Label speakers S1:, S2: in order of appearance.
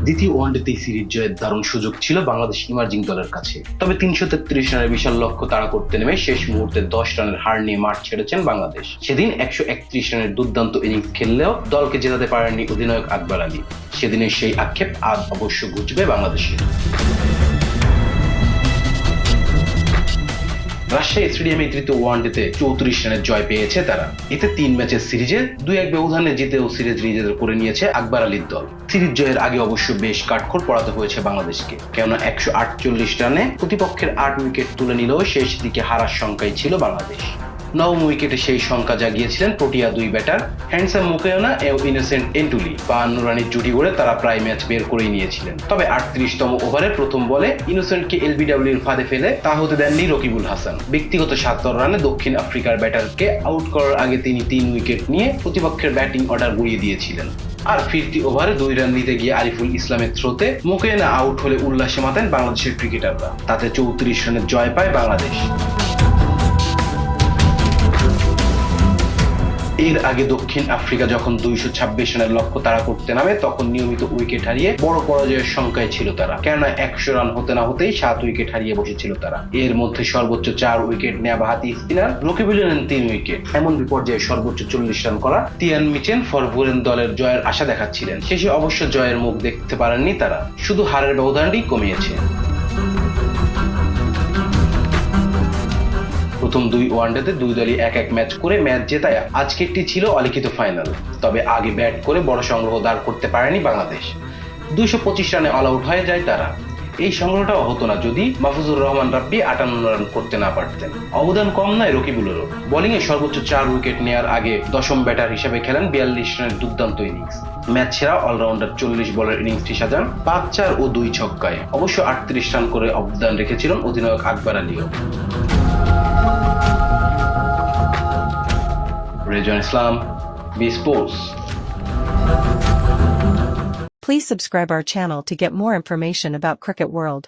S1: দ্বিতীয় ওয়ানডেতেই সিরিজ জয়ের দারুণ সুযোগ ছিল বাংলাদেশ ইমার্জিং দলের কাছে। তবে 333 রানের বিশাল লক্ষ্য তাড়া করতে নেমে শেষ মুহূর্তে 10 রানের হার নিয়ে মাঠ ছেড়েছেন বাংলাদেশ। সেদিন 131 রানের দুর্দান্ত ইনিংস খেললেও দলকে জেতাতে পারেননি অধিনায়ক আকবর আলী। সেদিনের সেই আক্ষেপ আজ অবশ্য ঘুচবে বাংলাদেশে। রাজশাহী স্টেডিয়ামে তৃতীয় ওয়ানডেতে 34 রানের জয় পেয়েছে তারা। এতে 3 ম্যাচের সিরিজে 2-1 ব্যবধানে জিতেও সিরিজ নিজেদের করে নিয়েছে আকবর আলীর দল। সিরিজ জয়ের আগে অবশ্য বেশ কাঠখড় পোড়াতে হয়েছে বাংলাদেশকে, কেননা 148 রানে প্রতিপক্ষের 8 উইকেট তুলে নিলেও শেষ দিকে হারার শঙ্কায় ছিল বাংলাদেশ। নবম উইকেটে সেই শঙ্কা জাগিয়েছিলেন প্রোটিয়া 2 ব্যাটার হ্যান্ডসাম মুকেয়না ও ইনোসেন্ট এন্টুলি। 52 রানের জুটি গড়ে তারা প্রায় ম্যাচ বের করেই নিয়েছিলেন। তবে 38তম ওভারে প্রথম বলে ইনোসেন্টকে এলবিডব্লিউর ফাঁদে ফেলে তা হতে দেননি রকিবুল হাসান। ব্যক্তিগত 77 রানে দক্ষিণ আফ্রিকার ব্যাটারকে আউট করার আগে তিনি 3 উইকেট নিয়ে প্রতিপক্ষের ব্যাটিং অর্ডার গুড়িয়ে দিয়েছিলেন। আর ফিরতি ওভারে 2 রান নিতে গিয়ে আরিফুল ইসলামের থ্রোতে মুকেয়না আউট হলে উল্লাসে মাতেন বাংলাদেশের ক্রিকেটাররা। তাতে 34 রানের জয় পায় বাংলাদেশ। এর আগে দক্ষিণ আফ্রিকা যখন 226 রানের লক্ষ্য তাড়া করতে নামে তখন নিয়মিত উইকেট হারিয়ে বড় পরাজয়ের শঙ্কায় ছিল তারা, কেননা 100 রান হতে না হতেই 7 উইকেট হারিয়ে বসেছিল তারা। এর মধ্যে সর্বোচ্চ 4 উইকেট নেওয়া বাহাতি স্পিনার রকিবুল নেন 3 উইকেট। এমন বিপর্যয়ে সর্বোচ্চ 40 রান করা তিয়ান মিচেল ফরভুরেন দলের জয়ের আশা দেখাচ্ছিলেন। শেষে অবশ্য জয়ের মুখ দেখতে পারেননি তারা, শুধু হারের ব্যবধানটি কমিয়েছে। প্রথম 2 ওয়ানডেতে 2 দলই 1-1 ম্যাচ করে ম্যাচ জেতায় আজকেরটি ছিল অলিখিত ফাইনাল। তবে আগে ব্যাট করে বড় সংগ্রহ দাঁড় করতে পারেনি বাংলাদেশ। 225 রানে অল আউট হয়ে যায় তারা। এই সংগ্রহটাও হতো না যদি মাহফুজুর রহমান রাব্বি 58 রান করতে না পারতেন। অবদান কম নয় রকিবুলেরও। বোলিংয়ে সর্বোচ্চ 4 উইকেট নেওয়ার আগে দশম ব্যাটার হিসেবে খেলেন 42 রানের দুর্দান্ত ইনিংস। ম্যাচ সেরা অলরাউন্ডার 40 বলের ইনিংসটি সাজান 5-4 ও 2 ছক্কায়। অবশ্য 38 রান করে অবদান রেখেছিলেন অধিনায়ক আকবর আলীও। Rejan Islam, B Sports.
S2: Please subscribe our channel to get more information about Cricket World.